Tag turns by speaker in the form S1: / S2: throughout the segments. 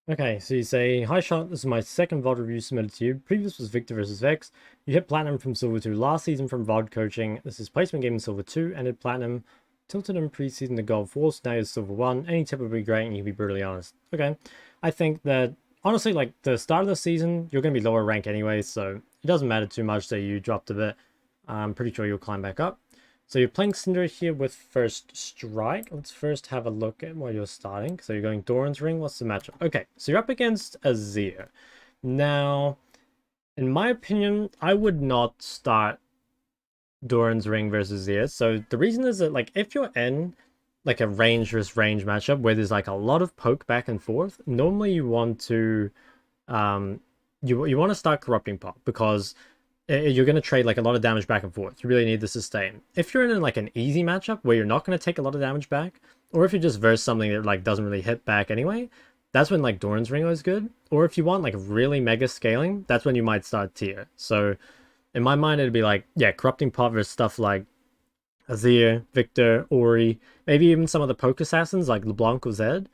S1: Okay, so you say, "Hi Shot, this is my second VOD review submitted to you. Previous was Victor vs. Vex. You hit Platinum from Silver 2 last season from VOD coaching. This is Placement Game in Silver 2, and hit Platinum, tilted in preseason to Gold 4, so now you're Silver 1. Any tip would be great, and you can be brutally honest." Okay, I think that, honestly, like, the start of the season, you're going to be lower rank anyway, so it doesn't matter too much that you dropped a bit. I'm pretty sure you'll climb back up. So you're playing Syndra here with First Strike. Let's first have a look at where you're starting. So you're going Doran's Ring. What's the matchup? Okay, so you're up against Azir. Now, in my opinion, I would not start Doran's Ring versus Azir. So the reason is that, like, if you're in like a range versus range matchup where there's like a lot of poke back and forth, normally you want to um you want to start Corrupting Pot, because you're going to trade like a lot of damage back and forth. You really need the sustain. If you're in like an easy matchup where you're not going to take a lot of damage back, or if you just verse something that like doesn't really hit back anyway, that's when like Doran's Ring is good. Or if you want like really mega scaling, that's when you might start tier. So in my mind, it'd be like, yeah, Corrupting Pot versus stuff like Azir, Victor, Ori, maybe even some of the poke assassins like LeBlanc or Zed.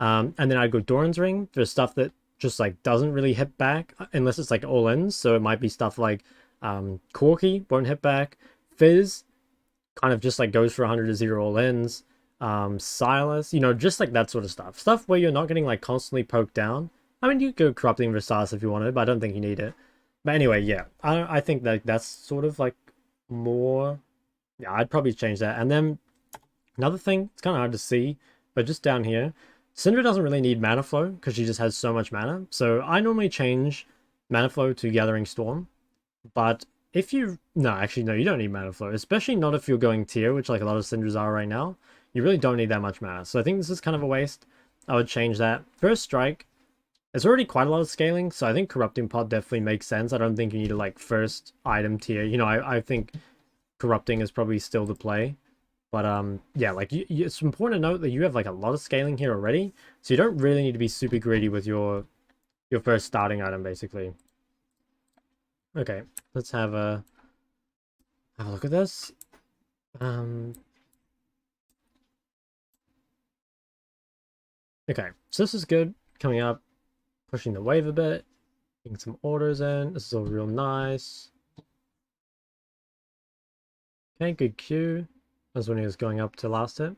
S1: And then I'd go Doran's Ring for stuff that just like doesn't really hit back unless it's like all ins. So it might be stuff like Corky won't hit back. Fizz kind of just like goes for 100 to 0 all ins. Silas, just like that sort of stuff. Stuff where you're not getting like constantly poked down. I mean, you could go Corrupting Versailles if you wanted, but I don't think you need it. But anyway, yeah, I think that that's sort of like more. Yeah, I'd probably change that. And then another thing, it's kind of hard to see, but just down here, Syndra doesn't really need mana flow because she just has so much mana. So I normally change mana flow to Gathering Storm. But if you... No, actually, no, you don't need mana flow. Especially not if you're going tier, which like a lot of Syndras are right now. You really don't need that much mana. So I think this is kind of a waste. I would change that. First Strike, it's already quite a lot of scaling, so I think Corrupting Pod definitely makes sense. I don't think you need to like first item tier. I think Corrupting is probably still the play. But yeah, like it's important to note that you have like a lot of scaling here already, so you don't really need to be super greedy with your first starting item, basically. Okay, let's have a look at this. Okay, so this is good. Coming up, pushing the wave a bit, getting some orders in. This is all real nice. Okay, good Q. That's when he was going up to last hit.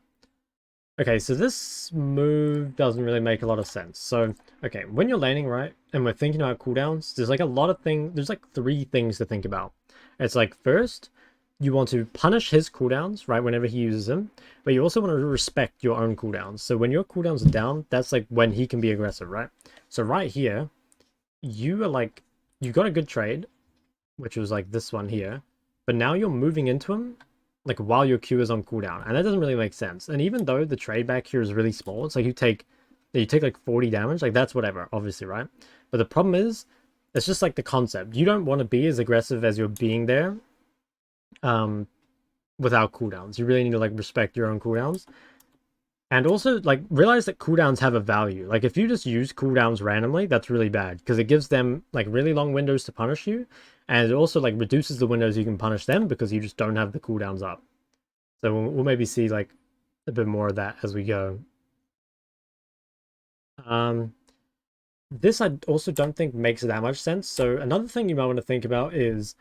S1: Okay, so this move doesn't really make a lot of sense. So, okay, when you're laning, right, and we're thinking about cooldowns, there's like a lot of things, there's like 3 things to think about. It's like, first, you want to punish his cooldowns, right, whenever he uses them, but you also want to respect your own cooldowns. So when your cooldowns are down, that's like when he can be aggressive, right? So right here, you are like, you got a good trade, which was like this one here, but now you're moving into him like while your Q is on cooldown, and that doesn't really make sense. And even though the trade back here is really small, it's like you take like 40 damage, like that's whatever, obviously, right? But the problem is, it's just like the concept. You don't want to be as aggressive as you're being there, without cooldowns. You really need to like respect your own cooldowns. And also, like, realize that cooldowns have a value. Like, if you just use cooldowns randomly, that's really bad, because it gives them, like, really long windows to punish you, and it also, like, reduces the windows you can punish them, because you just don't have the cooldowns up. So we'll maybe see, like, a bit more of that as we go. This I also don't think makes that much sense. So another thing you might want to think about is,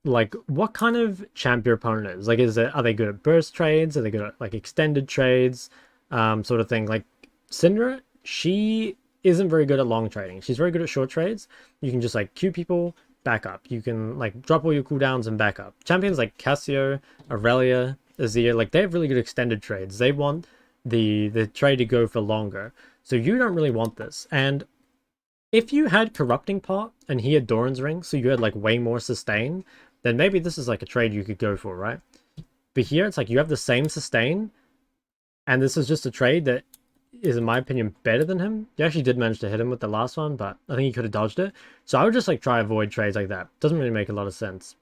S1: like, what kind of champ your opponent is. Like, are they good at burst trades? Are they good at like extended trades? Sort of thing. Like Syndra, she isn't very good at long trading. She's very good at short trades. You can just like queue people, back up. You can like drop all your cooldowns and back up. Champions like Cassio, Aurelia, Azir, like they have really good extended trades. They want the trade to go for longer. So you don't really want this. And if you had Corrupting Pot and he had Doran's Ring, so you had like way more sustain, then maybe this is like a trade you could go for, right? But here it's like you have the same sustain, and this is just a trade that is, in my opinion, better than him. You actually did manage to hit him with the last one, but I think he could have dodged it. So I would just like try avoid trades like that. Doesn't really make a lot of sense.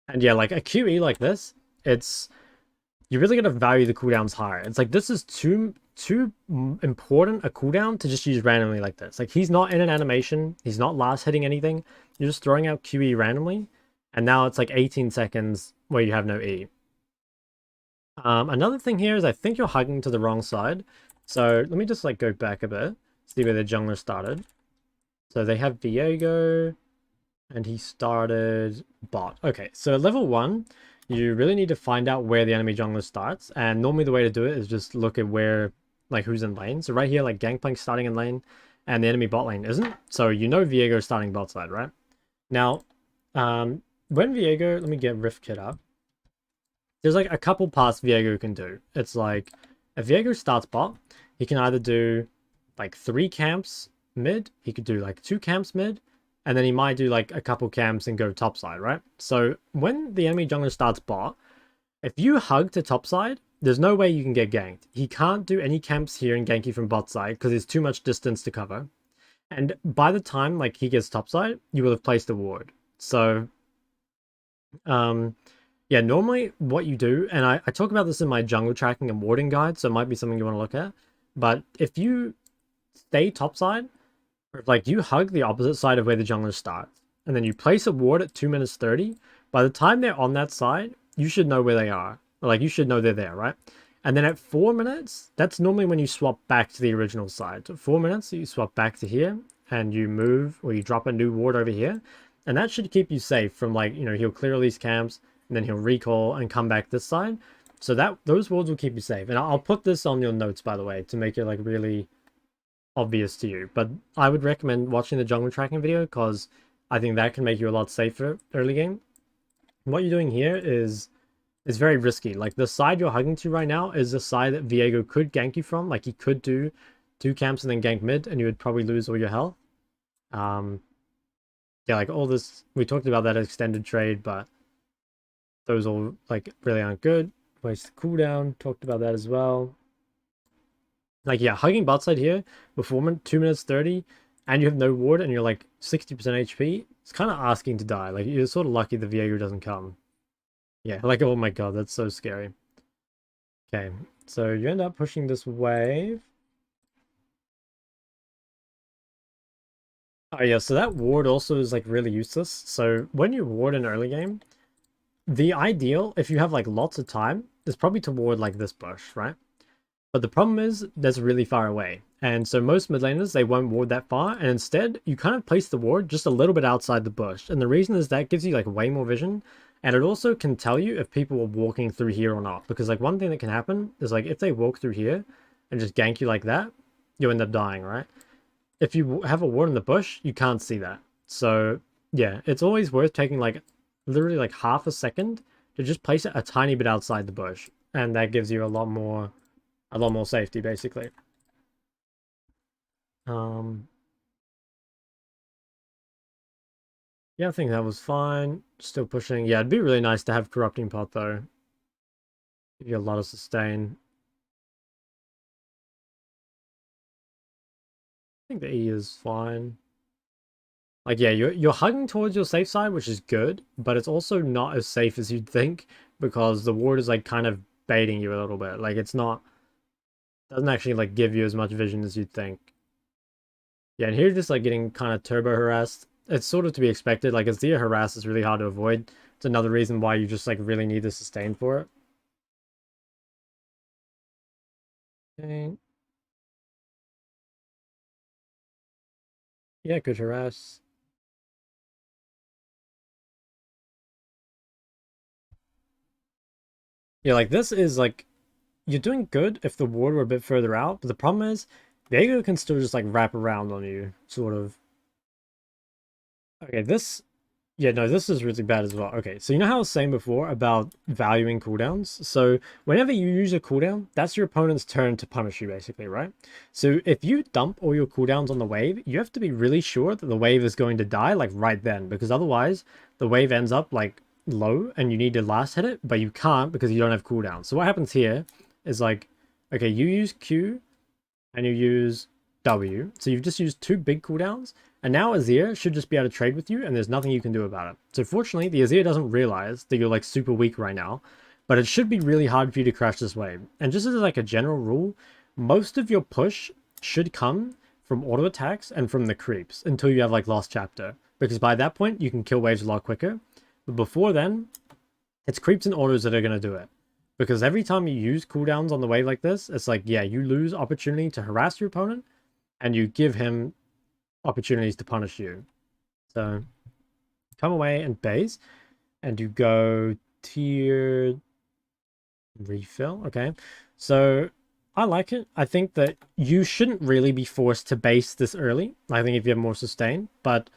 S1: And yeah, like a QE like this, it's you really gotta value the cooldowns higher. It's like this is too important a cooldown to just use randomly like this. Like he's not in an animation, he's not last hitting anything. You're just throwing out QE randomly, and now it's like 18 seconds where you have no E. Another thing here is I think you're hugging to the wrong side. So let me just like go back a bit. see where the jungler started. So they have Viego, and he started bot. Okay, so at level 1, you really need to find out where the enemy jungler starts, and normally the way to do it is just look at where, like, who's in lane. So right here, like, Gangplank's starting in lane, and the enemy bot lane isn't. So you know Viego's starting bot side, right? Now, when Viego, let me get Rift Kit up. There's like a couple paths Viego can do. It's like, if Viego starts bot, he can either do like 3 camps mid, he could do like 2 camps mid, and then he might do like a couple camps and go topside, right? So when the enemy jungler starts bot, if you hug to topside, there's no way you can get ganked. He can't do any camps here and gank you from bot side because there's too much distance to cover. And by the time like he gets topside, you will have placed a ward. So yeah, normally what you do, and I talk about this in my jungle tracking and warding guide, so it might be something you want to look at. But if you stay topside, like you hug the opposite side of where the jungler starts, and then you place a ward at 2 minutes 30, by the time they're on that side, you should know where they are. Like you should know they're there, right? And then at 4 minutes, that's normally when you swap back to the original side. So 4 minutes, you swap back to here, and you move, or you drop a new ward over here. And that should keep you safe from like, you know, he'll clear all these camps, and then he'll recall and come back this side. So that those wards will keep you safe. And I'll put this on your notes, by the way, to make it like really obvious to you. But I would recommend watching the jungle tracking video because I think that can make you a lot safer early game. What you're doing here is very risky. Like the side you're hugging to right now is the side that Viego could gank you from. Like he could do 2 camps and then gank mid, and you would probably lose all your health. Yeah, like all this, we talked about that extended trade, but those all like really aren't good. Waste the cooldown, talked about that as well. Like yeah, hugging bot side here before 2 minutes 30, and you have no ward and you're like 60% HP, it's kind of asking to die. Like you're sort of lucky the Viego doesn't come. Yeah, like oh my god, that's so scary. Okay, so you end up pushing this wave. Oh yeah, so that ward also is like really useless. So when you ward in early game, the ideal, if you have like lots of time, is probably to ward like this bush, right? But the problem is that's really far away. And so most mid laners, they won't ward that far. And instead, you kind of place the ward just a little bit outside the bush. And the reason is that gives you like way more vision. And it also can tell you if people are walking through here or not. Because like one thing that can happen is like if they walk through here and just gank you like that, you end up dying, right? If you have a ward in the bush, you can't see that. So yeah, it's always worth taking like literally like half a second to just place it a tiny bit outside the bush. And that gives you a lot more safety, basically. Yeah, I think that was fine. Still pushing. Yeah, it'd be really nice to have Corrupting Pot, though. Give you a lot of sustain. I think the E is fine. Like, yeah, you're hugging towards your safe side, which is good, but it's also not as safe as you'd think, because the ward is, like, kind of baiting you a little bit. Like, it's not... doesn't actually, like, give you as much vision as you'd think. Yeah, and here just, like, getting kind of turbo harassed. It's sort of to be expected. Like, Azir harass is really hard to avoid. It's another reason why you just, like, really need the sustain for it. Okay. Yeah, good harass. Yeah, like, this is, like... you're doing good if the ward were a bit further out, but the problem is, Viego can still just, like, wrap around on you, sort of. Okay, this... yeah, no, this is really bad as well. Okay, so you know how I was saying before about valuing cooldowns? So whenever you use a cooldown, that's your opponent's turn to punish you, basically, right? So if you dump all your cooldowns on the wave, you have to be really sure that the wave is going to die, like, right then, because otherwise, the wave ends up, like, low, and you need to last hit it, but you can't because you don't have cooldowns. So what happens here is, like, okay, you use Q, and you use W, so you've just used 2 big cooldowns, and now Azir should just be able to trade with you, and there's nothing you can do about it. So fortunately, the Azir doesn't realize that you're like super weak right now, but it should be really hard for you to crash this wave. And just as like a general rule, most of your push should come from auto attacks and from the creeps until you have like Lost Chapter, because by that point you can kill waves a lot quicker. But before then, it's creeps and autos that are going to do it. Because every time you use cooldowns on the wave like this, it's like, yeah, you lose opportunity to harass your opponent, and you give him opportunities to punish you. So come away and base, and you go tier refill. Okay, so I like it. I think that you shouldn't really be forced to base this early. I think if you have more sustain, but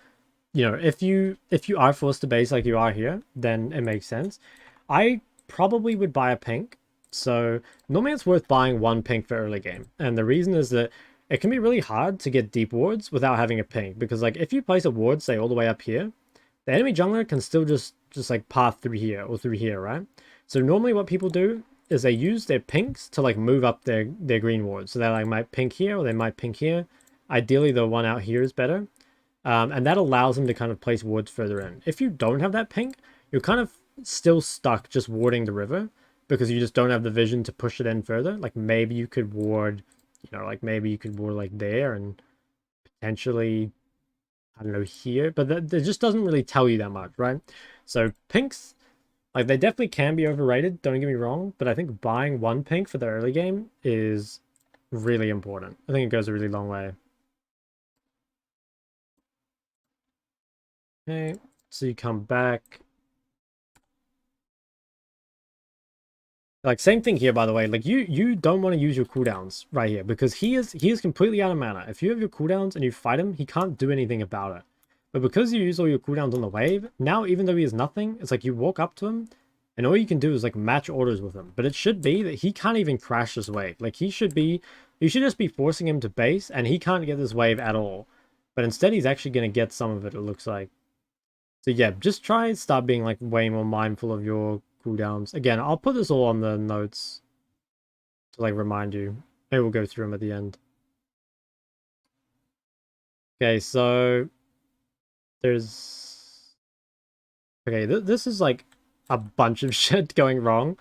S1: you know, if you are forced to base like you are here, then it makes sense. I probably would buy a pink. So normally it's worth buying one pink for early game. And the reason is that it can be really hard to get deep wards without having a pink. Because like if you place a ward, say all the way up here, the enemy jungler can still just like path through here or through here, right? So normally what people do is they use their pinks to like move up their green wards. So they like might pink here or they might pink here. Ideally the one out here is better. And that allows them to kind of place wards further in. If you don't have that pink, you're kind of still stuck just warding the river because you just don't have the vision to push it in further. Like maybe you could ward, you know, like maybe you could ward like there and potentially, I don't know, here. But that just doesn't really tell you that much, right? So pinks, like they definitely can be overrated, don't get me wrong. But I think buying one pink for the early game is really important. I think it goes a really long way. Okay, so you come back. Like same thing here, by the way. Like you don't want to use your cooldowns right here because he is completely out of mana. If you have your cooldowns and you fight him, he can't do anything about it. But because you use all your cooldowns on the wave, now even though he has nothing, it's like you walk up to him and all you can do is like match orders with him. But it should be that he can't even crash this wave. Like you should just be forcing him to base and he can't get this wave at all. But instead he's actually going to get some of it, it looks like. So yeah, just try and start being like way more mindful of your cooldowns. Again, I'll put this all on the notes to like remind you. Maybe we'll go through them at the end. Okay, so there's okay. This is like a bunch of shit going wrong.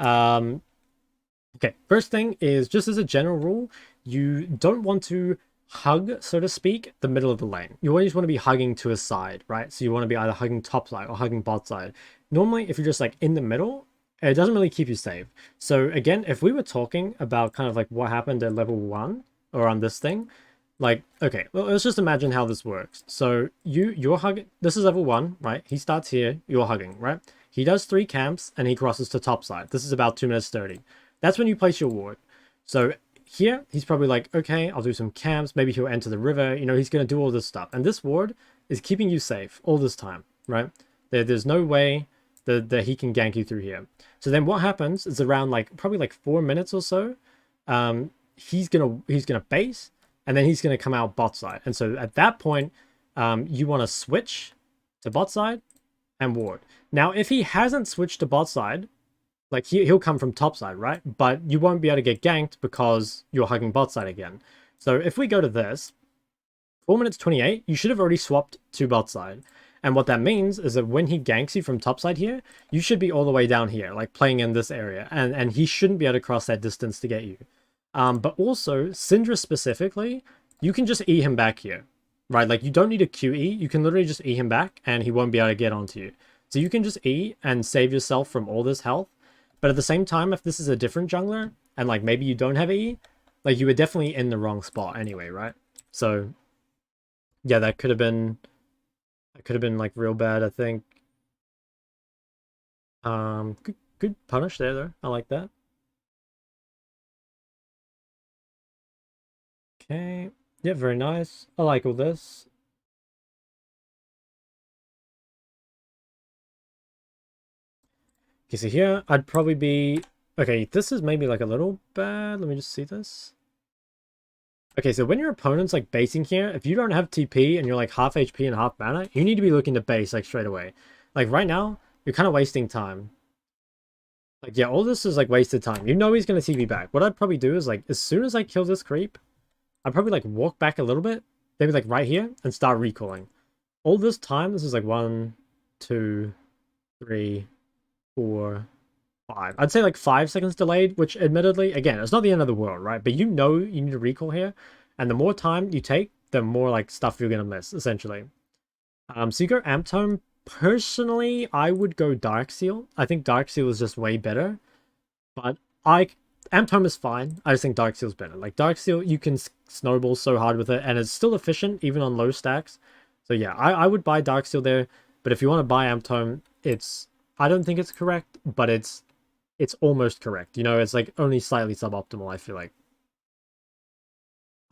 S1: Okay, first thing is just as a general rule, you don't want to hug, so to speak, the middle of the lane. You always want to be hugging to a side, right? So you want to be either hugging top side or hugging bot side. Normally, if you're just like in the middle, it doesn't really keep you safe. So again, if we were talking about kind of like what happened at level 1 or on this thing, like, okay, well, let's just imagine how this works. So you're hugging, this is level 1, right? He starts here, you're hugging, right? He does 3 camps and he crosses to top side. This is about 2 minutes 30. That's when you place your ward. So here, he's probably like, okay, I'll do some camps. Maybe he'll enter the river. You know, he's going to do all this stuff. And this ward is keeping you safe all this time, right? There's no way that he can gank you through here. So then what happens is around like, probably like 4 minutes or so, he's gonna base, and then he's going to come out bot side. And so at that point, you want to switch to bot side and ward. Now, if he hasn't switched to bot side, like he'll come from top side, right? But you won't be able to get ganked because you're hugging bot side again. So if we go to this, 4 minutes 28, you should have already swapped to bot side. And what that means is that when he ganks you from top side here, you should be all the way down here, like playing in this area. And he shouldn't be able to cross that distance to get you. But also, Syndra specifically, you can just E him back here, right? Like you don't need a QE, you can literally just E him back and he won't be able to get onto you. So you can just E and save yourself from all this health. But at the same time, if this is a different jungler, and like maybe you don't have E, like you were definitely in the wrong spot anyway, right? So yeah, that could have been like real bad, I think. Good punish there though. I like that. Okay. Yeah, very nice. I like all this. Okay, so here I'd probably be... Okay, this is maybe like a little bad. Let me just see this. Okay, so when your opponent's like basing here, if you don't have TP and you're like half HP and half mana, you need to be looking to base like straight away. Like right now, you're kind of wasting time. Like, yeah, all this is like wasted time. You know he's going to TP back. What I'd probably do is like, as soon as I kill this creep, I'd probably like walk back a little bit, maybe like right here, and start recalling. All this time, this is like 1, 2, 3, 4, 5. I'd say like 5 seconds delayed, which admittedly, again, it's not the end of the world, right? But you know you need to recall here, and the more time you take, the more like stuff you're gonna miss, essentially. So you go Amp Tome. Personally, I would go Dark Seal. I think Dark Seal is just way better. But Amped Home is fine. I just think Darkseal's better. Like, Darkseal, you can snowball so hard with it, and it's still efficient, even on low stacks. So yeah, I would buy Darkseal there, but if you want to buy Amped Home, it's... I don't think it's correct, but it's almost correct. You know, it's like only slightly suboptimal, I feel like.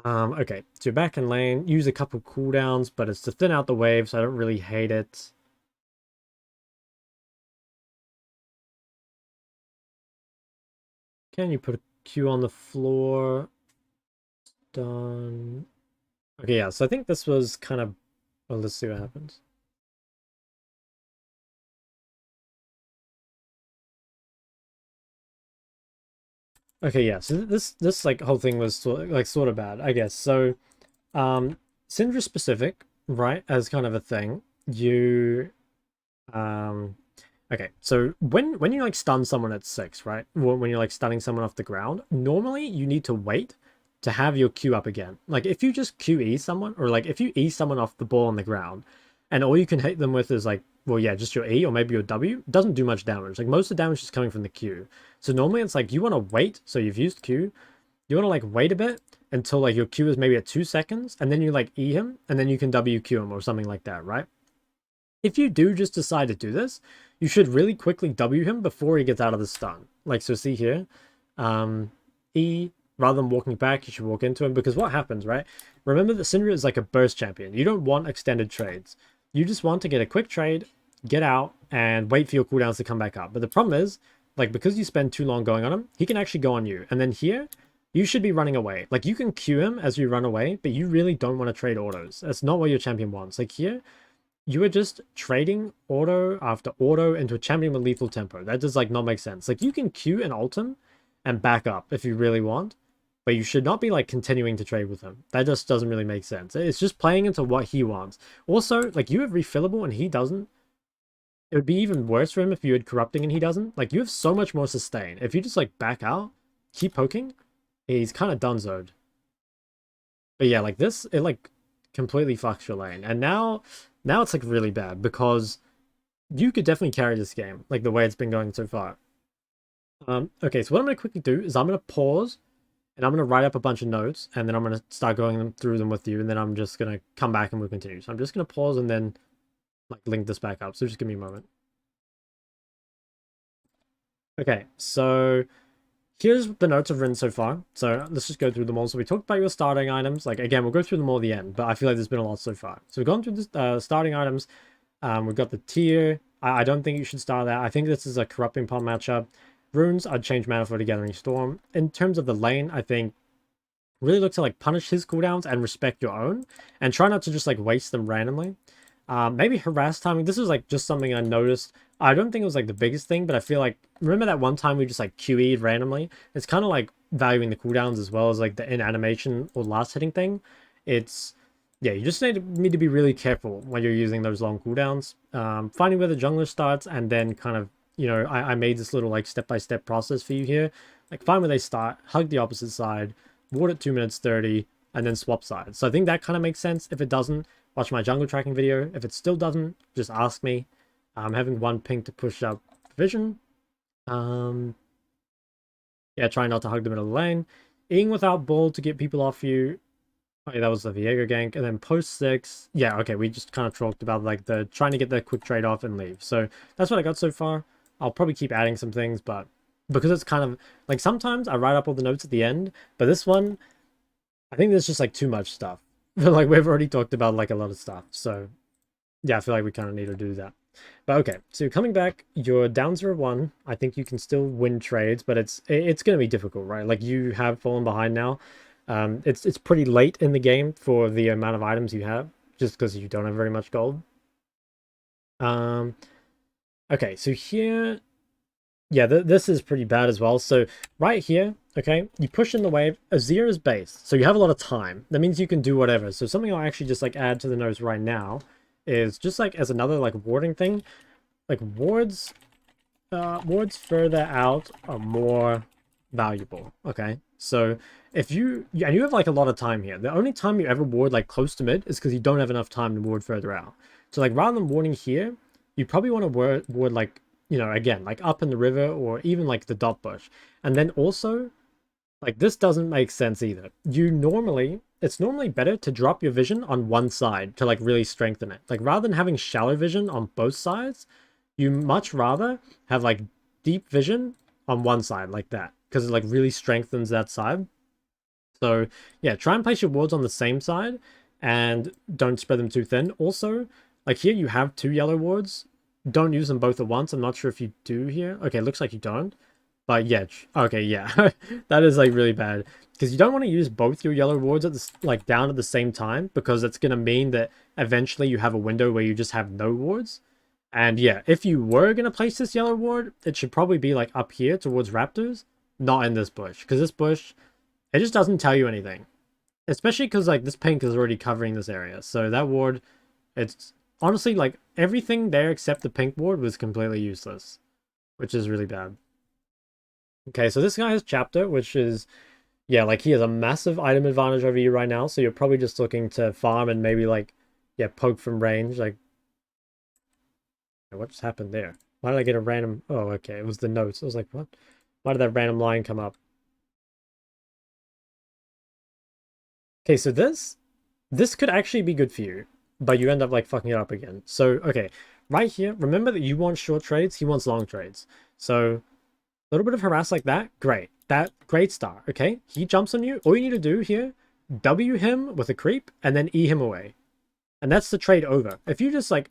S1: Okay, so you're back in lane, use a couple cooldowns, but it's to thin out the wave, so I don't really hate it. Can you put a Q on the floor? Done. Okay, yeah, so I think this was kind of... Well, let's see what happens. Okay, yeah, so this like whole thing was sort of bad, I guess. So, Syndra specific, right, as kind of a thing, you okay, so when you like stun someone at 6, right? When you're like stunning someone off the ground, normally you need to wait to have your Q up again. Like if you just QE someone, or like if you E someone off the ball on the ground, and all you can hit them with is like, well, yeah, just your E or maybe your W, doesn't do much damage. Like most of the damage is coming from the Q. So normally it's like you want to wait, so you've used Q, you want to like wait a bit until like your Q is maybe at 2 seconds, and then you like E him, and then you can WQ him or something like that, right? If you do just decide to do this, you should really quickly W him before he gets out of the stun. Like, so see here, E, rather than walking back, you should walk into him, because what happens, right? Remember that Syndra is like a burst champion. You don't want extended trades. You just want to get a quick trade, get out, and wait for your cooldowns to come back up. But the problem is, like, because you spend too long going on him, he can actually go on you. And then here, you should be running away. Like, you can Q him as you run away, but you really don't want to trade autos. That's not what your champion wants. Like here, you are just trading auto after auto into a champion with lethal tempo. That does like not make sense. Like you can Q and ult him and back up if you really want, but you should not be like continuing to trade with him. That just doesn't really make sense. It's just playing into what he wants. Also, like you have refillable and he doesn't. It would be even worse for him if you had corrupting and he doesn't. Like you have so much more sustain. If you just like back out, keep poking, he's kind of donezoed. But yeah, like this, it like completely fucks your lane. And now it's like really bad because you could definitely carry this game, like the way it's been going so far. Okay, so what I'm going to quickly do is I'm going to pause and I'm going to write up a bunch of notes and then I'm going to start going through them with you and then I'm just going to come back and we'll continue. So I'm just going to pause and then like link this back up. So just give me a moment. Okay, so here's the notes I've written so far. So let's just go through them all. So we talked about your starting items. Like, again, we'll go through them all at the end, but I feel like there's been a lot so far. So we've gone through the starting items. We've got the tier. I don't think you should start that. I think this is a corrupting palm matchup. Runes, I'd change mana for Gathering Storm. In terms of the lane, I think really look to like punish his cooldowns and respect your own. And try not to just like waste them randomly. Maybe harass timing. This was like just something I noticed. I don't think it was like the biggest thing, but I feel like, remember that one time we just like QE'd randomly? It's kind of like valuing the cooldowns as well as like the in animation or last hitting thing. It's, yeah, you just need to be really careful when you're using those long cooldowns. Finding where the jungler starts and then kind of, you know, I made this little like step-by-step process for you here. Like find where they start, hug the opposite side, ward at 2 minutes 30, and then swap sides. So I think that kind of makes sense. If it doesn't, watch my jungle tracking video. If it still doesn't, just ask me. I'm having one ping to push up vision. Yeah, try not to hug the middle of the lane. Eating without ball to get people off you. Okay, that was the Viego gank. And then post 6. Yeah, okay, we just kind of talked about like the trying to get the quick trade off and leave. So that's what I got so far. I'll probably keep adding some things, but because it's kind of like sometimes I write up all the notes at the end, but this one, I think there's just like too much stuff. Like we've already talked about like a lot of stuff. So yeah, I feel like we kind of need to do that. But okay, so coming back, you're down 0-1. I think you can still win trades, but it's going to be difficult, right? Like you have fallen behind now. It's pretty late in the game for the amount of items you have, just because you don't have very much gold. Okay, so here, yeah, this is pretty bad as well. So right here, okay, you push in the wave. Azir is base, so you have a lot of time. That means you can do whatever. So something I'll actually just like add to the notes right now is just like as another like warding thing, like wards further out are more valuable. Okay, so if you and you have like a lot of time here, the only time you ever ward like close to mid is because you don't have enough time to ward further out. So like rather than warding here, you probably want to ward like, you know, again like up in the river or even like the dot bush, and then also Like, this doesn't make sense either. It's normally better to drop your vision on one side to, like, really strengthen it. Like, rather than having shallow vision on both sides, you much rather have, like, deep vision on one side, like that. Because it, like, really strengthens that side. So, yeah, try and place your wards on the same side, and don't spread them too thin. Also, like, here you have 2 yellow wards. Don't use them both at once. I'm not sure if you do here. Okay, looks like you don't. But yeah, okay, yeah, that is like really bad because you don't want to use both your yellow wards at this like down at the same time, because it's gonna mean that eventually you have a window where you just have no wards. And yeah, if you were gonna place this yellow ward, it should probably be like up here towards raptors, not in this bush, because this bush, it just doesn't tell you anything, especially because like this pink is already covering this area. So that ward, it's honestly like everything there except the pink ward was completely useless, which is really bad. Okay, so this guy has chapter, which is, yeah, like he has a massive item advantage over you right now. So you're probably just looking to farm and maybe like, yeah, poke from range. Like, what just happened there? Why did I get a random? Oh, okay, it was the notes. I was like, what? Why did that random line come up? Okay, so this could actually be good for you, but you end up like fucking it up again. So okay, right here, remember that you want short trades, he wants long trades. So a little bit of harass like that, great. That great start, okay? He jumps on you. All you need to do here, W him with a creep, and then E him away. And that's the trade over. If you just like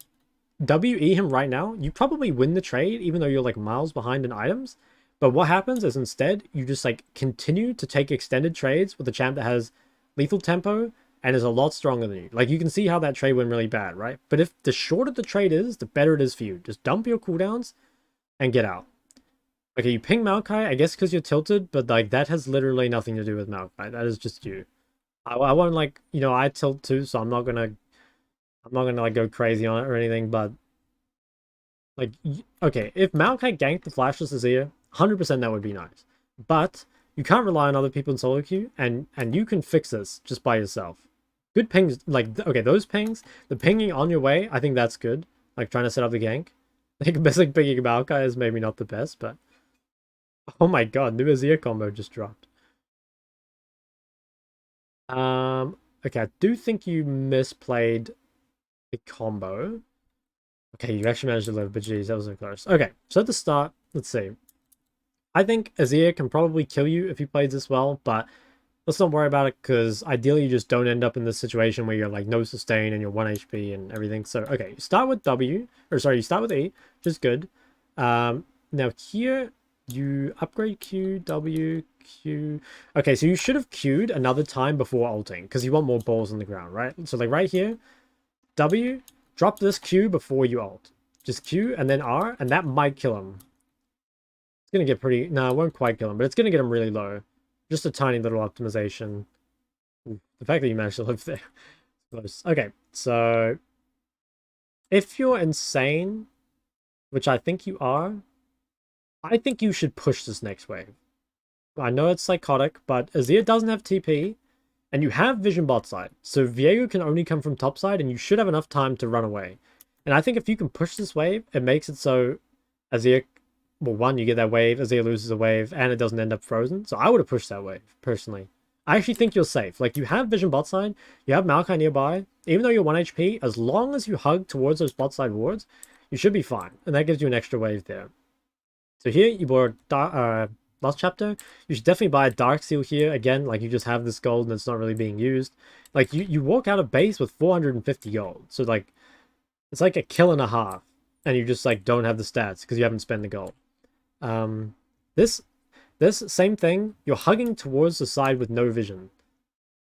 S1: WE him right now, you probably win the trade, even though you're like miles behind in items. But what happens is instead, you just like continue to take extended trades with a champ that has lethal tempo and is a lot stronger than you. Like, you can see how that trade went really bad, right? But if the shorter the trade is, the better it is for you. Just dump your cooldowns and get out. Okay, you ping Maokai, I guess because you're tilted, but like that has literally nothing to do with Maokai. That is just you. I won't like, you know, I tilt too, so I'm not gonna like go crazy on it or anything, but like, okay, if Maokai ganked the flashless Azir, 100% that would be nice. But you can't rely on other people in solo queue, and you can fix this just by yourself. Good pings, like, okay, those pings, the pinging on your way, I think that's good. Like, trying to set up the gank. I think basic pinging Maokai is maybe not the best, but oh my god, new Azir combo just dropped. Okay, I do think you misplayed the combo. Okay, you actually managed to live, but geez, that was so close. Okay, so at the start, let's see. I think Azir can probably kill you if he plays this well, but let's not worry about it, because ideally you just don't end up in this situation where you're like no sustain and you're 1 HP and everything. So, okay, you start with W, or sorry, you start with E, which is good. Now here, you upgrade Q, W, Q. Okay, so you should have Q'd another time before ulting, because you want more balls on the ground, right? So like right here, W, drop this Q before you ult. Just Q and then R, and that might kill him. It's gonna get pretty... No, it won't quite kill him, but it's gonna get him really low. Just a tiny little optimization. The fact that you managed to live there. Close. Okay, so... if you're insane, which I think you are, I think you should push this next wave. I know it's psychotic, but Azir doesn't have TP, and you have vision bot side. So Viego can only come from top side, and you should have enough time to run away. And I think if you can push this wave, it makes it so Azir... well, one, you get that wave, Azir loses a wave, and it doesn't end up frozen. So I would have pushed that wave, personally. I actually think you're safe. Like, you have vision bot side, you have Maokai nearby. Even though you're 1 HP, as long as you hug towards those bot side wards, you should be fine. And that gives you an extra wave there. So here, you bought last chapter. You should definitely buy a Dark Seal here. Again, like, you just have this gold and it's not really being used. Like, you walk out of base with 450 gold. So, like, it's like a kill and a half. And you just, like, don't have the stats because you haven't spent the gold. This same thing, you're hugging towards the side with no vision.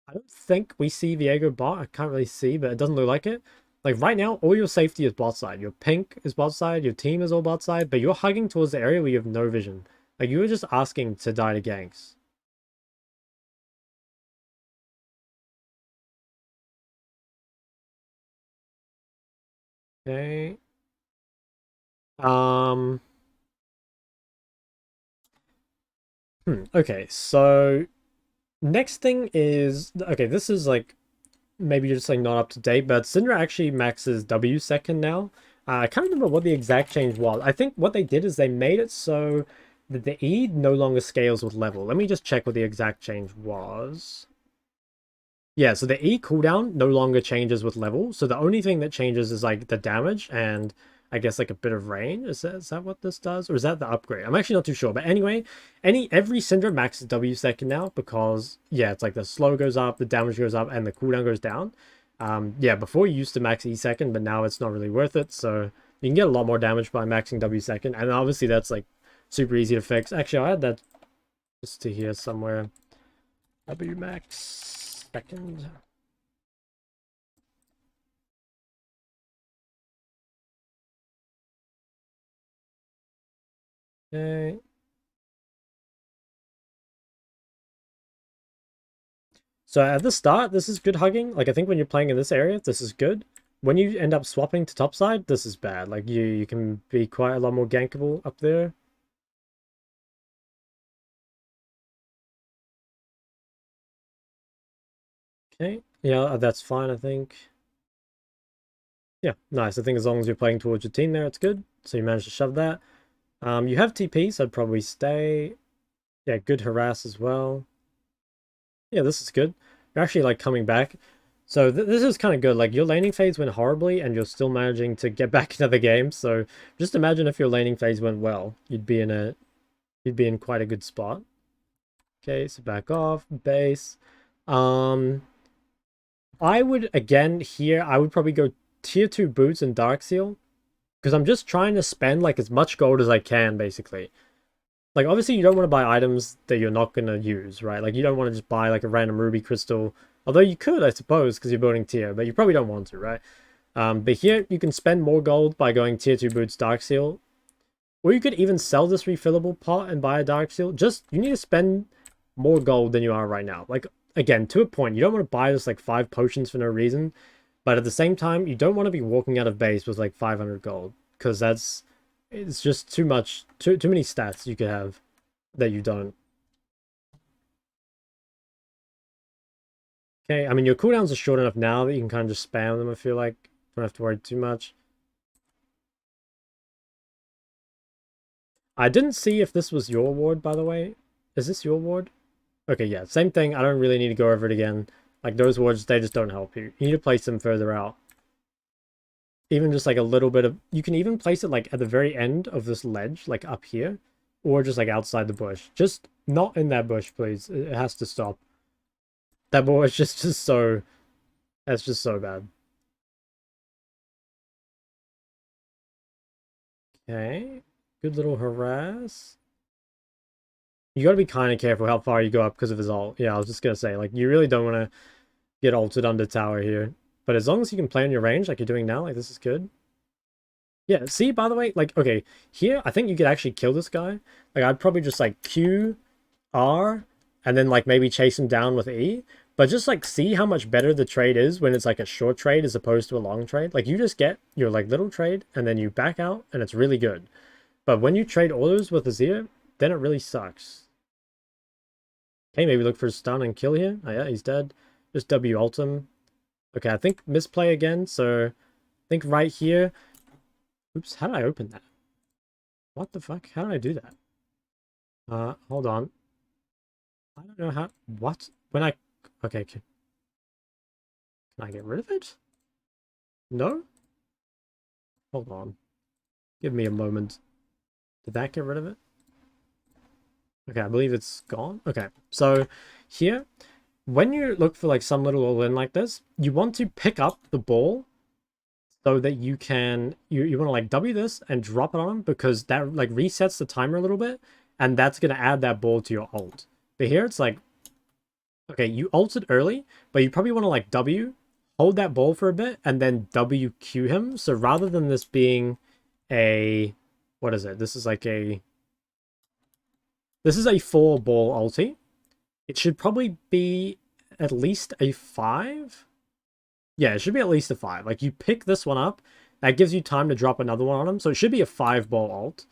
S1: I don't think we see Viego bot. I can't really see, but it doesn't look like it. Like, right now, all your safety is bot side. Your pink is bot side, your team is all bot side, but you're hugging towards the area where you have no vision. Like, you were just asking to die to ganks. Okay. Okay, so next thing is, okay, this is like maybe just like not up to date, but Syndra actually maxes W second now. I can't remember what the exact change was. I think what they did is they made it so the E no longer scales with level. Let me just check what the exact change was. Yeah, so the E cooldown no longer changes with level. So the only thing that changes is like the damage and I guess like a bit of range. Is that what this does? Or is that the upgrade? I'm actually not too sure. But anyway, every Syndra maxes W second now because yeah, it's like the slow goes up, the damage goes up, and the cooldown goes down. Yeah, before you used to max E second, but now it's not really worth it. So you can get a lot more damage by maxing W second. And obviously that's like super easy to fix. Actually, I had that just to here somewhere. W max second. Okay. So at the start, this is good hugging. Like I think when you're playing in this area, this is good. When you end up swapping to topside, this is bad. Like you can be quite a lot more gankable up there. Okay. Yeah, that's fine, I think. Yeah, nice. I think as long as you're playing towards your team there, it's good. So you managed to shove that. You have TP, so I'd probably stay. Yeah, good harass as well. Yeah, this is good. You're actually like coming back. So this is kind of good. Like your laning phase went horribly and you're still managing to get back into the game. So just imagine if your laning phase went well, you'd be in quite a good spot. Okay, so back off, base. I would again here, I would probably go tier 2 boots and dark seal. Because I'm just trying to spend like as much gold as I can, basically. Like, obviously, you don't want to buy items that you're not going to use, right? Like, you don't want to just buy, like, a random ruby crystal. Although you could, I suppose, because you're building tier. But you probably don't want to, right? But here, you can spend more gold by going tier 2 boots Dark Seal. Or you could even sell this refillable pot and buy a Dark Seal. Just, you need to spend more gold than you are right now. Like, again, to a point, you don't want to buy this, like, 5 potions for no reason. But at the same time, you don't want to be walking out of base with, like, 500 gold. Because that's... It's just too much, too many stats you could have that you don't. Okay, I mean, your cooldowns are short enough now that you can kind of just spam them, I feel like. Don't have to worry too much. I didn't see if this was your ward, by the way. Is this your ward? Okay, yeah, same thing. I don't really need to go over it again. Like, those wards, they just don't help you. You need to place them further out. Even just, like, a little bit of... You can even place it, like, at the very end of this ledge, like, up here. Or just, like, outside the bush. Just not in that bush, please. It has to stop. That ball is just so... That's just so bad. Okay. Good little harass. You gotta be kind of careful how far you go up because of his ult. Yeah, I was just gonna say, like, you really don't want to get ulted under tower here. But as long as you can play on your range like you're doing now, like, this is good. Yeah, see, by the way, like, okay, here, I think you could actually kill this guy. Like, I'd probably just, like, Q, R, and then, like, maybe chase him down with E. But just, like, see how much better the trade is when it's, like, a short trade as opposed to a long trade. Like, you just get your, like, little trade, and then you back out, and it's really good. But when you trade orders with Azir, then it really sucks. Okay, maybe look for a stun and kill here. Oh, yeah, he's dead. Just W ult him. Okay, I think misplay again, so I think right here... Oops, how did I open that? What the fuck? How did I do that? Hold on. I don't know how... What? When I... Okay, can I get rid of it? No? Hold on. Give me a moment. Did that get rid of it? Okay, I believe it's gone. Okay, so here, when you look for like some little all-in like this, you want to pick up the ball so that you can... You want to like W this and drop it on him because that like resets the timer a little bit and that's going to add that ball to your ult. But here it's like... Okay, you ulted early, but you probably want to like W, hold that ball for a bit, and then WQ him. So rather than this being a... What is it? This is like a... This is a 4-ball ulti. It should probably be at least a 5. Yeah, it should be at least a 5. Like, you pick this one up, that gives you time to drop another one on him. So it should be a 5-ball ult.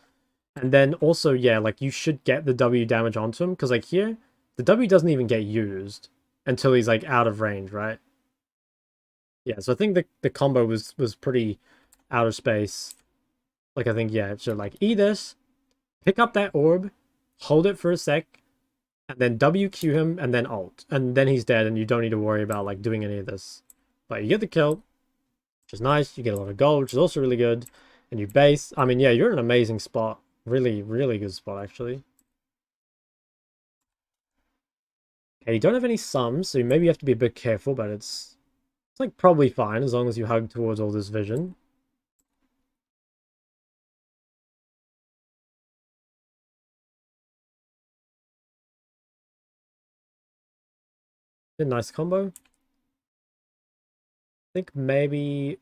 S1: And then also, yeah, like, you should get the W damage onto him. Because, like, here, the W doesn't even get used until he's, like, out of range, right? Yeah, so I think the combo was pretty out of space. Like, I think, yeah, it should, like, E this, pick up that orb, hold it for a sec, and then WQ him, and then ult. And then he's dead, and you don't need to worry about, like, doing any of this. But you get the kill, which is nice. You get a lot of gold, which is also really good. And you base. I mean, yeah, you're in an amazing spot. Really, really good spot, actually. Okay, you don't have any sums, so maybe you have to be a bit careful, but it's like probably fine as long as you hug towards all this vision. A nice combo. I think maybe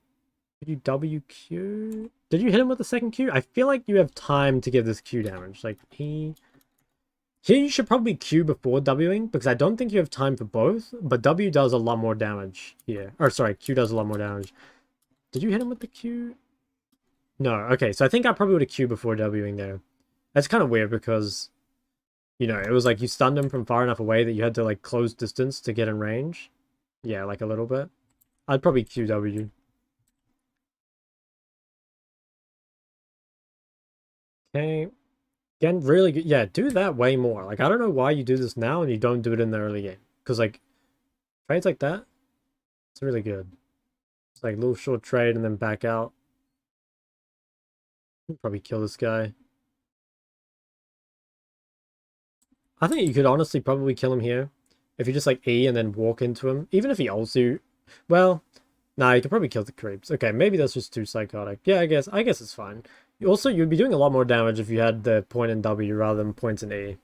S1: did you WQ? Did you hit him with the second Q? I feel like you have time to give this Q damage. Like here you should probably Q before Wing because I don't think you have time for both, but W does a lot more damage here. Or sorry, Q does a lot more damage. Did you hit him with the Q? No, okay, so I think I probably would have Q before Wing there. That's kind of weird because, you know, it was like you stunned him from far enough away that you had to like close distance to get in range. Yeah, like a little bit. I'd probably QW. Okay. Again, really good. Yeah, do that way more. Like, I don't know why you do this now and you don't do it in the early game. Because, like, trades like that, it's really good. It's like a little short trade and then back out. Probably kill this guy. I think you could honestly probably kill him here. If you just, like, E and then walk into him. Even if he ults you. Well, nah, you could probably kill the creeps. Okay, maybe that's just too psychotic. Yeah, I guess it's fine. Also, you'd be doing a lot more damage if you had the point in W rather than points in E.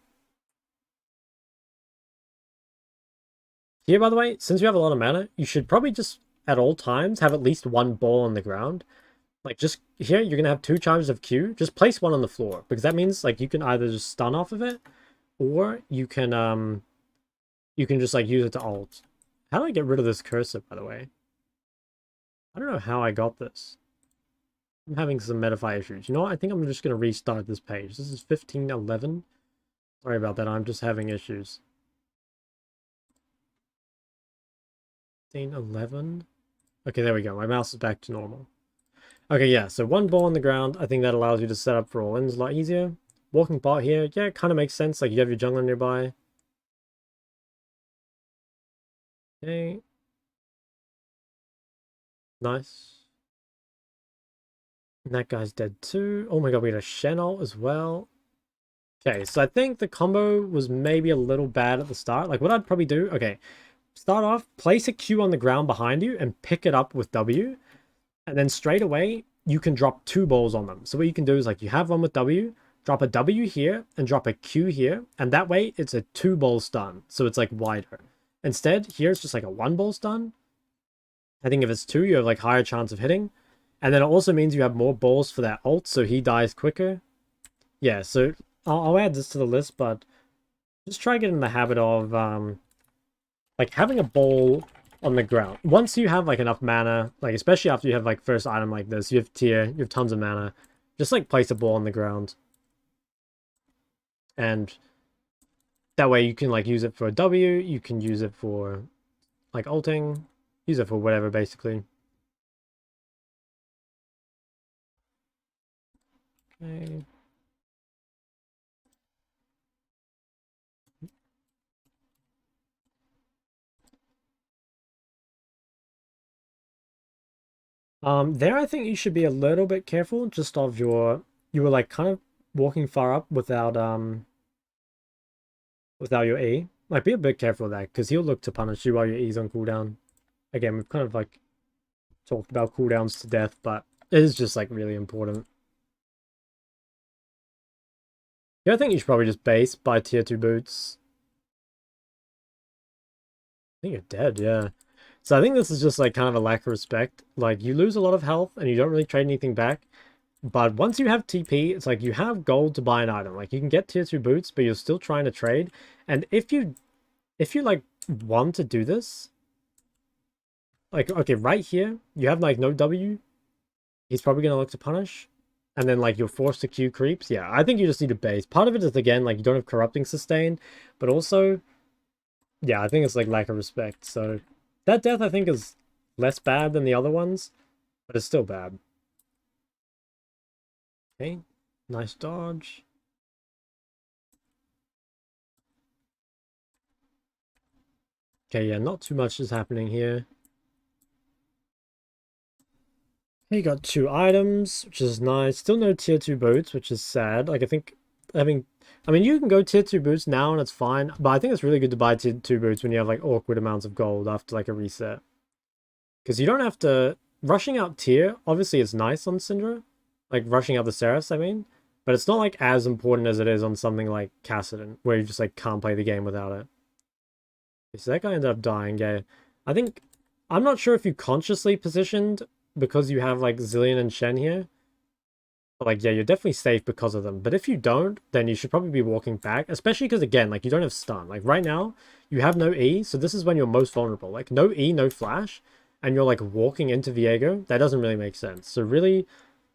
S1: Here, by the way, since you have a lot of mana, you should probably just, at all times, have at least one ball on the ground. Like, just here, you're going to have 2 charges of Q. Just place one on the floor. Because that means, like, you can either just stun off of it, or you can just, like, use it to ult. How do I get rid of this cursor, by the way? I don't know how I got this. I'm having some Metafy issues. You know what? I think I'm just going to restart this page. This is 15:11. Sorry about that. I'm just having issues. 15:11. Okay, there we go. My mouse is back to normal. Okay, yeah, so one ball on the ground. I think that allows you to set up for all-ins a lot easier. Walking bot here, yeah, it kind of makes sense. Like, you have your jungler nearby. Okay. Nice. And that guy's dead too. Oh my god, we had a Shen ult as well. Okay, so I think the combo was maybe a little bad at the start. Like, what I'd probably do... Okay, start off, place a Q on the ground behind you and pick it up with W. And then straight away, you can drop 2 balls on them. So what you can do is, like, you have one with W, drop a W here, and drop a Q here. And that way, it's a 2-ball stun. So it's, like, wider. Instead, here it's just, like, a 1-ball stun. I think if it's 2, you have, like, higher chance of hitting. And then it also means you have more balls for that ult, so he dies quicker. Yeah, so I'll add this to the list, but just try to get in the habit of, like, having a ball on the ground. Once you have, like, enough mana, like, especially after you have, like, first item like this, you have tier, you have tons of mana, just, like, place a ball on the ground. And that way you can, like, use it for a W, you can use it for, like, ulting, use it for whatever, basically. Okay. There I think you should be a little bit careful just of your, you were, like, kind of walking far up without your E. Like, be a bit careful of that, because he'll look to punish you while your E's on cooldown. Again, we've kind of, like, talked about cooldowns to death, but it is just, like, really important. Yeah, I think you should probably just base, buy tier 2 boots. I think you're dead, yeah. So I think this is just, like, kind of a lack of respect. Like, you lose a lot of health, and you don't really trade anything back. But once you have TP, it's like you have gold to buy an item. Like, you can get tier 2 boots, but you're still trying to trade. And if you like, want to do this, like, okay, right here, you have, like, no W. He's probably going to look to punish. And then, like, you're forced to Q creeps. Yeah, I think you just need a base. Part of it is, again, like, you don't have corrupting sustain. But also, yeah, I think it's, like, lack of respect. So that death, I think, is less bad than the other ones. But it's still bad. Okay, nice dodge. Okay, yeah, not too much is happening here. You got 2 items, which is nice. Still no tier 2 boots, which is sad. Like, I mean, you can go tier 2 boots now and it's fine, but I think it's really good to buy tier 2 boots when you have, like, awkward amounts of gold after, like, a reset. Because you don't have to... Rushing out tier, obviously, is nice on Syndra. Like, rushing out the Ceres, I mean. But it's not, like, as important as it is on something like Cassidon, where you just, like, can't play the game without it. So that guy ended up dying, yeah. I think... I'm not sure if you consciously positioned because you have, like, Zillion and Shen here. But, like, yeah, you're definitely safe because of them. But if you don't, then you should probably be walking back. Especially because, again, like, you don't have stun. Like, right now, you have no E, so this is when you're most vulnerable. Like, no E, no flash, and you're, like, walking into Viego. That doesn't really make sense. So really,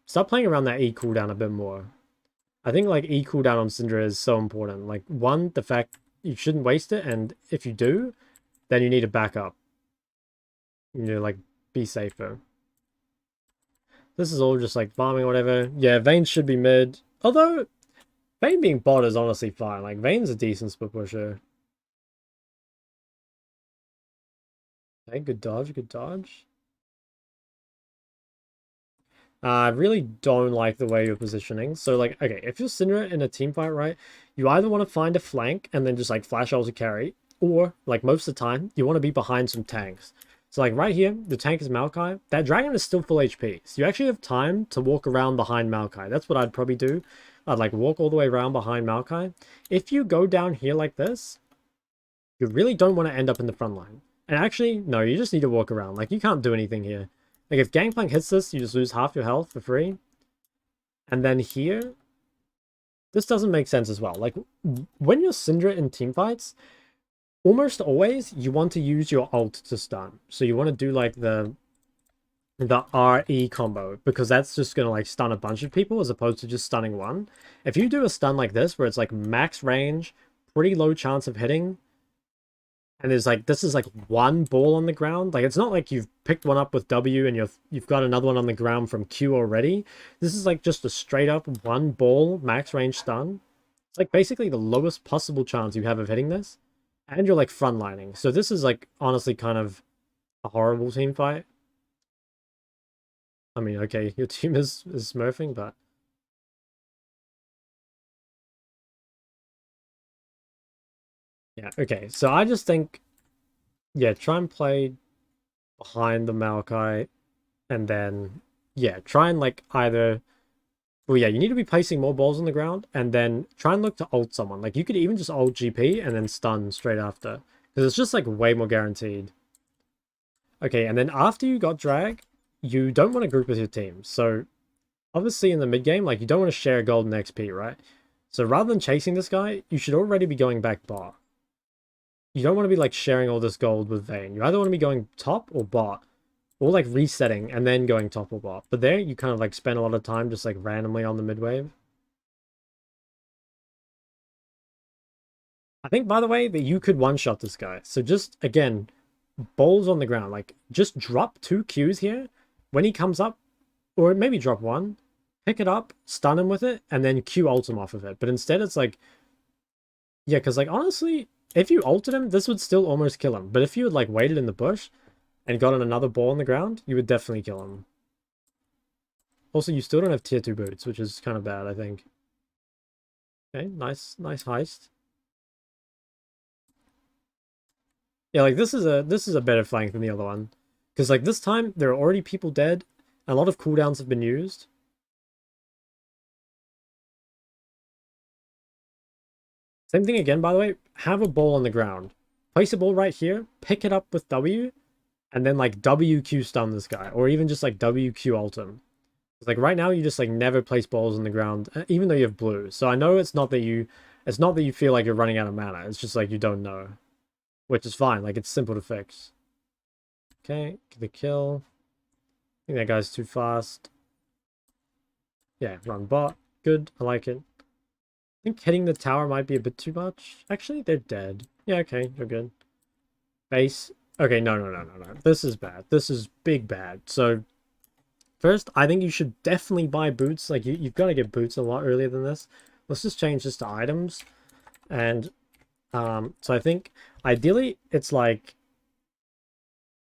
S1: start playing around that E cooldown a bit more. I think, like, E cooldown on Syndra is so important. Like, one, the fact you shouldn't waste it, and if you do, then you need to back up. You know, like, be safer. This is all just like farming or whatever. Yeah, Vayne should be mid. Although, Vayne being bot is honestly fine. Like, Vayne's a decent split pusher. Okay, good dodge, good dodge. I really don't like the way you're positioning. So, like, okay, if you're Syndra in a team fight, right, you either want to find a flank and then just, like, flash ult to carry, or, like, most of the time, you want to be behind some tanks. So, like, right here, the tank is Maokai. That dragon is still full HP. So you actually have time to walk around behind Maokai. That's what I'd probably do. I'd, like, walk all the way around behind Maokai. If you go down here like this, you really don't want to end up in the front line. And actually, no, you just need to walk around. Like, you can't do anything here. Like, if Gangplank hits this, you just lose half your health for free. And then here, this doesn't make sense as well. Like, when you're Syndra in teamfights, almost always you want to use your ult to stun. So you want to do like the RE combo, because that's just going to like stun a bunch of people as opposed to just stunning one. If you do a stun like this where it's like max range, pretty low chance of hitting, and there's like, this is like one ball on the ground, like it's not like you've picked one up with W and you've got another one on the ground from Q already. This is like just a straight up one ball max range stun. It's like basically the lowest possible chance you have of hitting this. And you're like frontlining. So this is like honestly kind of a horrible team fight. I mean, okay, your team is smurfing, but yeah, okay. So I just think, yeah, try and play behind the Maokai, and then yeah, try and like either, well, yeah, you need to be placing more balls on the ground, and then try and look to ult someone. Like you could even just ult GP and then stun straight after, because it's just like way more guaranteed. Okay, and then after you got drag, you don't want to group with your team. So obviously in the mid game, like you don't want to share golden XP, right? So rather than chasing this guy, you should already be going back bot. You don't want to be like sharing all this gold with Vayne. You either want to be going top or bot, or like resetting and then going top or bot. But there you kind of like spend a lot of time just like randomly on the mid wave. I think, by the way, that you could one-shot this guy. So just, again, balls on the ground. Like, just drop 2 Qs here. When he comes up, or maybe drop 1, pick it up, stun him with it, and then Q ult him off of it. But instead, it's like... Yeah, because, like, honestly, if you ulted him, this would still almost kill him. But if you had, like, waited in the bush and gotten another ball on the ground, you would definitely kill him. Also, you still don't have tier 2 boots, which is kind of bad, I think. Okay, nice heist. Yeah, like this is a better flank than the other one. Because like this time there are already people dead. A lot of cooldowns have been used. Same thing again, by the way. Have a ball on the ground. Place a ball right here. Pick it up with W. And then like WQ stun this guy. Or even just like WQ ult him. It's like right now you just like never place balls on the ground. Even though you have blue. So I know it's not that you feel like you're running out of mana. It's just like you don't know. Which is fine, like, it's simple to fix. Okay, get the kill. I think that guy's too fast. Yeah, run bot. Good, I like it. I think hitting the tower might be a bit too much. Actually, they're dead. Yeah, okay, you're good. Base. Okay, no. This is bad. This is big bad. So, first, I think you should definitely buy boots. Like, you've got to get boots a lot earlier than this. Let's just change this to items. And... so I think ideally it's like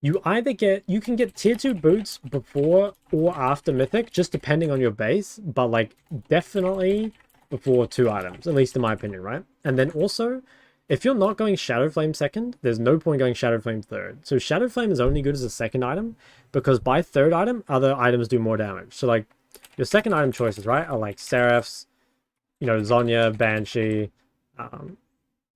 S1: you can get tier 2 boots before or after Mythic, just depending on your base, but like definitely before 2 items, at least in my opinion, right? And then also, if you're not going Shadow Flame second, there's no point going Shadow Flame third. So Shadow Flame is only good as a second item, because by third item, other items do more damage. So like, your second item choices, right, are like Seraphs, you know, Zhonya, Banshee,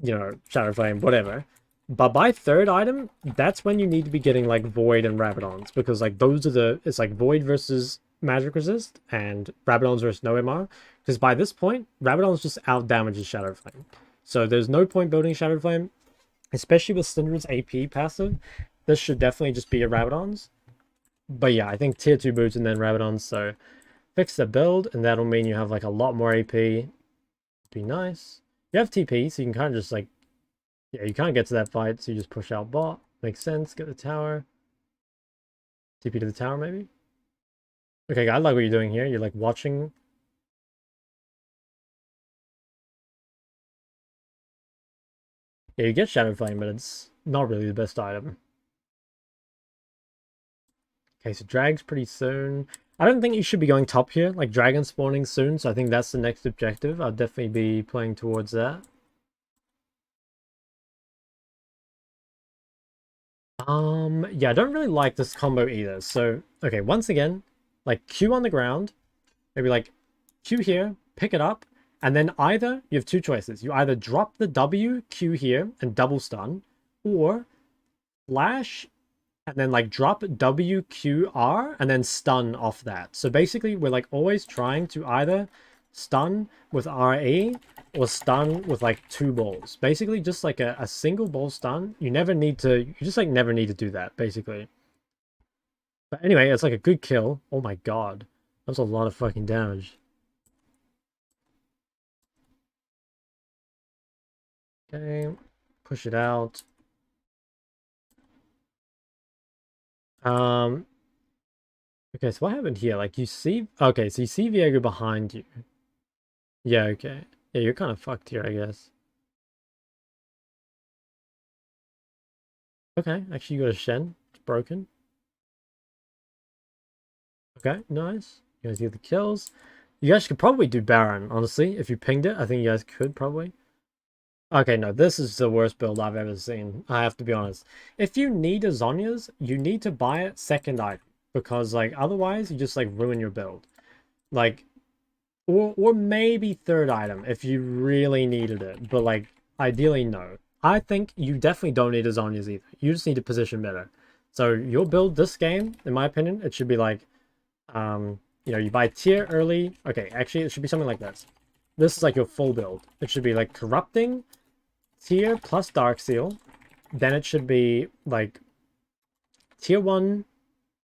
S1: you know, Shadow Flame, whatever. But by third item, that's when you need to be getting like Void and Rabadons, because like those are it's like Void versus Magic Resist and Rabadons versus no MR. Because by this point, Rabadons just out damages Shadow Flame. So there's no point building Shadow Flame, especially with Syndra's AP passive. This should definitely just be a Rabadons. But yeah, I think tier 2 boots and then Rabadons. So fix the build, and that'll mean you have like a lot more AP. Be nice. You have TP, so you can kind of just like, yeah, you can't get to that fight, so you just push out bot. Makes sense. Get the tower. TP to the tower, maybe? Okay, I like what you're doing here. You're like watching. Yeah, you get Shadow Flame, but it's not really the best item. Okay, so Drag's pretty soon. I don't think you should be going top here. Like, Dragon spawning soon, so I think that's the next objective. I'll definitely be playing towards that. Yeah, I don't really like this combo either. So, okay, once again, like Q on the ground, maybe like Q here, pick it up, and then either you have 2 choices. You either drop the W, Q here, and double stun, or flash, and then like drop W, Q, R, and then stun off that. So basically, we're like always trying to either stun with RE or stun with like 2 balls. Basically, just like a single ball stun. You just like never need to do that, basically. But anyway, it's like a good kill. Oh my god. That's a lot of fucking damage. Okay, push it out. Okay, so what happened here? Like, you see... Okay, so you see Viego behind you. Yeah, okay. Yeah, you're kind of fucked here, I guess. Okay, actually you got a Shen. It's broken. Okay, nice. You guys get the kills. You guys could probably do Baron, honestly. If you pinged it, I think you guys could, probably. Okay, no, this is the worst build I've ever seen. I have to be honest. If you need a Zhonya's, you need to buy it second item. Because, like, otherwise, you just, like, ruin your build. Like, or maybe third item if you really needed it. But, like, ideally, no. I think you definitely don't need a Zhonya's either. You just need to position better. So, your build this game, in my opinion, it should be like, you know, you buy tier early. Okay, actually, it should be something like this. This is, like, your full build. It should be, like, Corrupting, tier plus Dark Seal. Then it should be, like, tier 1...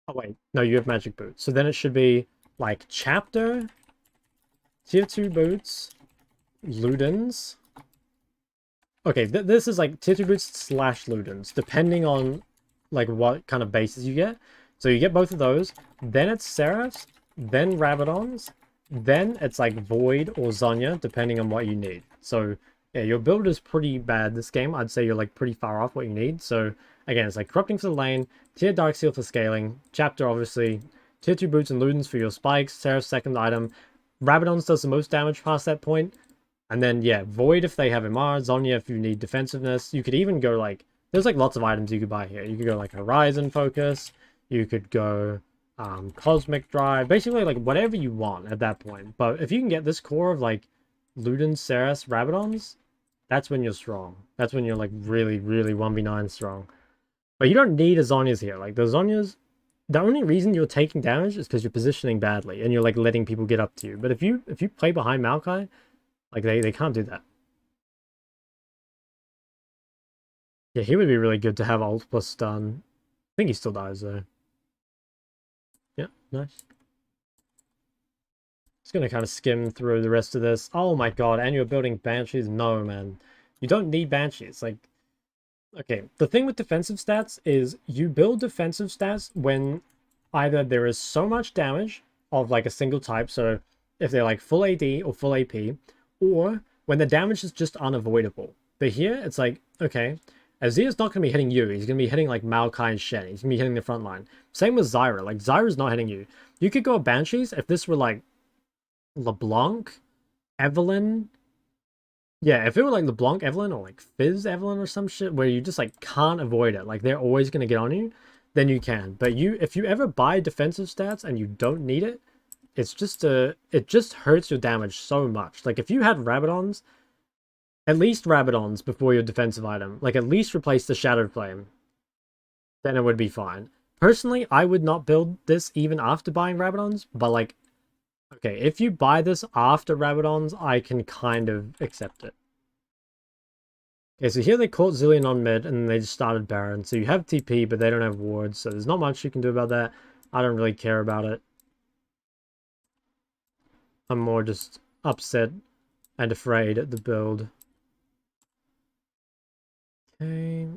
S1: Oh, wait. No, you have Magic Boots. So then it should be, like, Chapter, tier 2 Boots, Ludens. Okay, this is, like, tier 2 Boots slash Ludens, depending on, like, what kind of bases you get. So you get both of those. Then it's Seraphs, then Rabadons, then it's, like, Void or Zhonya, depending on what you need. So, yeah, your build is pretty bad this game. I'd say you're, like, pretty far off what you need. So, again, it's, like, Corrupting for the lane, tier Dark Seal for scaling, Chapter, obviously, tier 2 Boots and Ludens for your spikes, Seraph's second item, Rabadons does the most damage past that point, and then, yeah, Void if they have MR, Zhonya if you need defensiveness. You could even go, like, there's, like, lots of items you could buy here. You could go, like, Horizon Focus, you could go Cosmic Drive, basically, like, whatever you want at that point. But if you can get this core of, like, Ludens, Seraphs, Rabadons, that's when you're strong. That's when you're, like, really, really 1v9 strong. But you don't need a Zhonya's here. Like, the Zhonya's, the only reason you're taking damage is because you're positioning badly and you're, like, letting people get up to you. But if you play behind Maokai, like, they can't do that. Yeah, he would be really good to have ult plus stun. I think he still dies, though. Yeah, nice. Just gonna kind of skim through the rest of this. Oh my god, and you're building Banshees? No, man. You don't need Banshees. Like, okay, the thing with defensive stats is you build defensive stats when either there is so much damage of, like, a single type, so if they're, like, full AD or full AP, or when the damage is just unavoidable. But here, it's like, okay, Azir's not going to be hitting you. He's going to be hitting like Maokai and Shen. He's going to be hitting the front line. Same with Zyra. Like Zyra's not hitting you. You could go Banshees if this were like LeBlanc, Evelyn. Yeah, if it were like LeBlanc Evelyn or like Fizz Evelyn or some shit where you just like can't avoid it, like they're always gonna get on you, then you can. But if you ever buy defensive stats and you don't need it, it just hurts your damage so much. Like if you had Rabadons, at least Rabadons before your defensive item, like at least replace the Shattered Flame, then it would be fine. Personally, I would not build this even after buying Rabadons, but like, okay, if you buy this after Rabadons, I can kind of accept it. Okay, so here they caught Zilean on mid, and they just started Baron. So you have TP, but they don't have wards, so there's not much you can do about that. I don't really care about it. I'm more just upset and afraid at the build. Okay.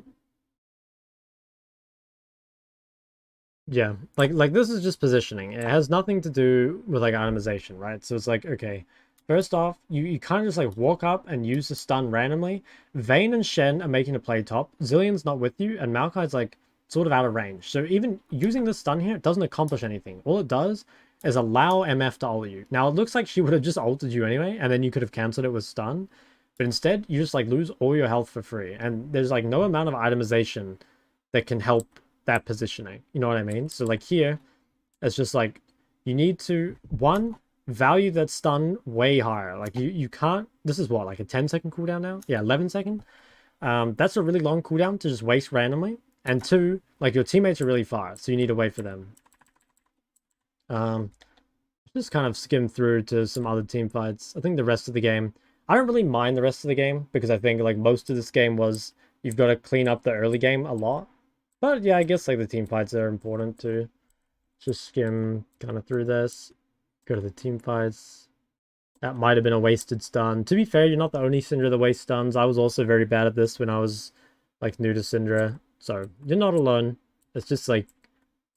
S1: Yeah, like this is just positioning. It has nothing to do with like itemization, right? So it's like, okay, first off, you kind of just like walk up and use the stun randomly. Vayne and Shen are making a play top. Zillion's not with you, and Maokai's like sort of out of range. So even using the stun here, it doesn't accomplish anything. All it does is allow MF to ult you. Now it looks like she would have just ulted you anyway, and then you could have cancelled it with stun. But instead, you just like lose all your health for free. And there's like no amount of itemization that can help that positioning. You know what I mean? So like here, it's just like you need to value that stun way higher. Like you can't. This is what, like a 10-second cooldown now? Yeah, 11-second. That's a really long cooldown to just waste randomly. And two, like your teammates are really far, so you need to wait for them. Just kind of skim through to some other team fights. I think the rest of the game, I don't really mind the rest of the game because I think like most of this game was you've got to clean up the early game a lot. But yeah, I guess like the team fights are important too. Just skim kind of through this. Go to the team fights. That might have been a wasted stun. To be fair, you're not the only Syndra that wastes stuns. I was also very bad at this when I was like new to Syndra. So you're not alone. It's just like,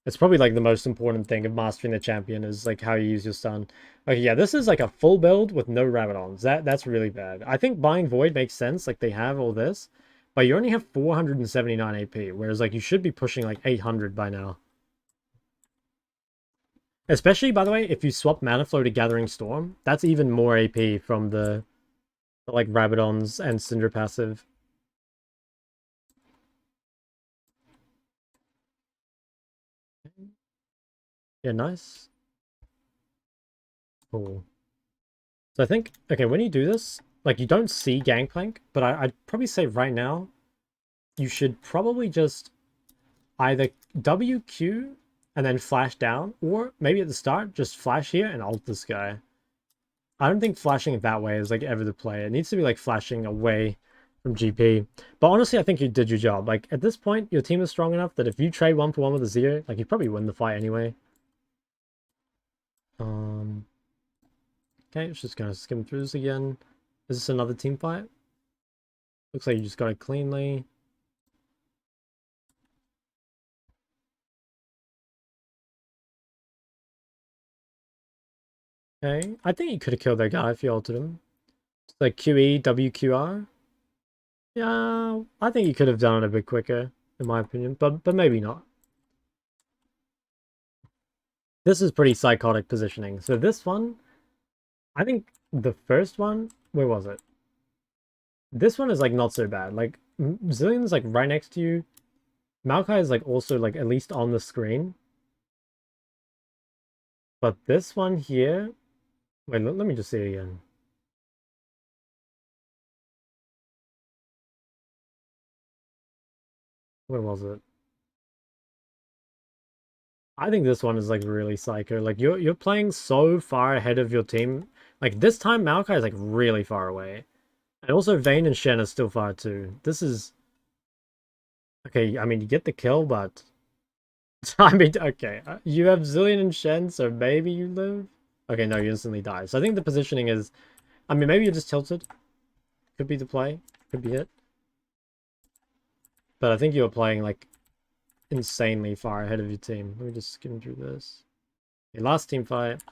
S1: it's probably like the most important thing of mastering the champion is like how you use your stun. Okay, yeah, this is like a full build with no Rabadons. That's really bad. I think buying Void makes sense. Like they have all this. But you only have 479 AP, whereas like you should be pushing like 800 by now. Especially, by the way, if you swap Mana Flow to Gathering Storm, that's even more AP from the like Rabadons and Syndra passive. Yeah, nice. Cool. So I think, okay, when you do this, like you don't see Gangplank, but I'd probably say right now, you should probably just either WQ and then flash down, or maybe at the start, just flash here and ult this guy. I don't think flashing it that way is like ever the play. It needs to be like flashing away from GP. But honestly, I think you did your job. Like at this point, your team is strong enough that if you trade 1-for-1 with Azir, like you probably win the fight anyway. Okay, let's just kind of skim through this again. Is this another team fight? Looks like you just got it cleanly. Okay, I think you could have killed that guy if you ulted him. It's like QE, WQR. Yeah, I think you could have done it a bit quicker, in my opinion, but maybe not. This is pretty psychotic positioning. So this one, I think the first one, where was it? This one is like not so bad. Like Zillion's like right next to you. Maokai is like also like at least on the screen. But this one here, wait, let me just see it again. Where was it? I think this one is like really psycho. Like you're playing so far ahead of your team. Like this time Maokai is like really far away. And also Vayne and Shen are still far too. This is okay, I mean you get the kill, but I mean okay. You have Zilean and Shen, so maybe you live. Okay, no, you instantly die. So I think the positioning is, I mean maybe you're just tilted. Could be the play. Could be it. But I think you're playing like insanely far ahead of your team. Let me just skim through this. Okay, last team fight.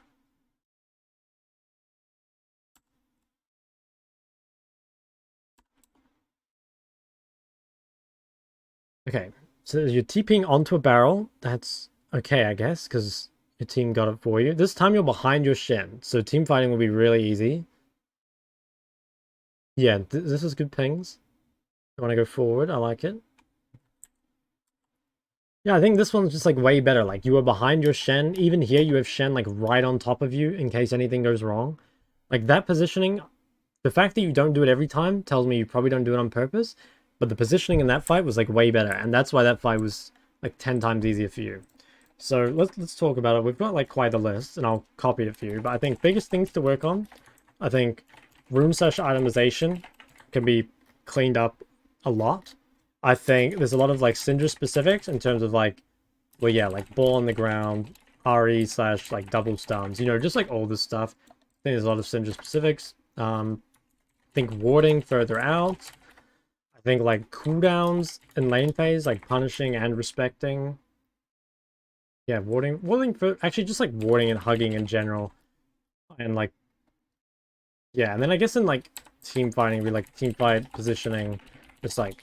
S1: Okay, so you're TPing onto a barrel. That's okay, I guess, because your team got it for you. This time you're behind your Shen, so team fighting will be really easy. Yeah, this is good pings. You want to go forward? I like it. Yeah, I think this one's just like way better. Like you are behind your Shen. Even here you have Shen like right on top of you in case anything goes wrong. Like that positioning, the fact that you don't do it every time tells me you probably don't do it on purpose. But the positioning in that fight was like way better, and that's why that fight was like 10 times easier for you. So let's talk about it. We've got like quite a list, and I'll copy it for you. But I think biggest things to work on, I think room slash itemization can be cleaned up a lot. I think there's a lot of like Syndra specifics in terms of like, well, yeah, like ball on the ground, RE slash like double stuns, you know, just like all this stuff. I think there's a lot of Syndra specifics. I think warding further out. I think like cooldowns in lane phase, like punishing and respecting. Yeah, warding for actually just like warding and hugging in general, and like yeah, and then I guess in like team fighting, we like team fight positioning, just like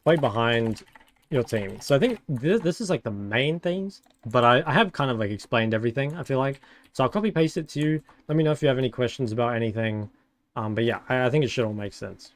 S1: play behind your team. So I think this is like the main things, but I have kind of like explained everything, I feel like. So I'll copy paste it to you. Let me know if you have any questions about anything. But yeah, I think it should all make sense.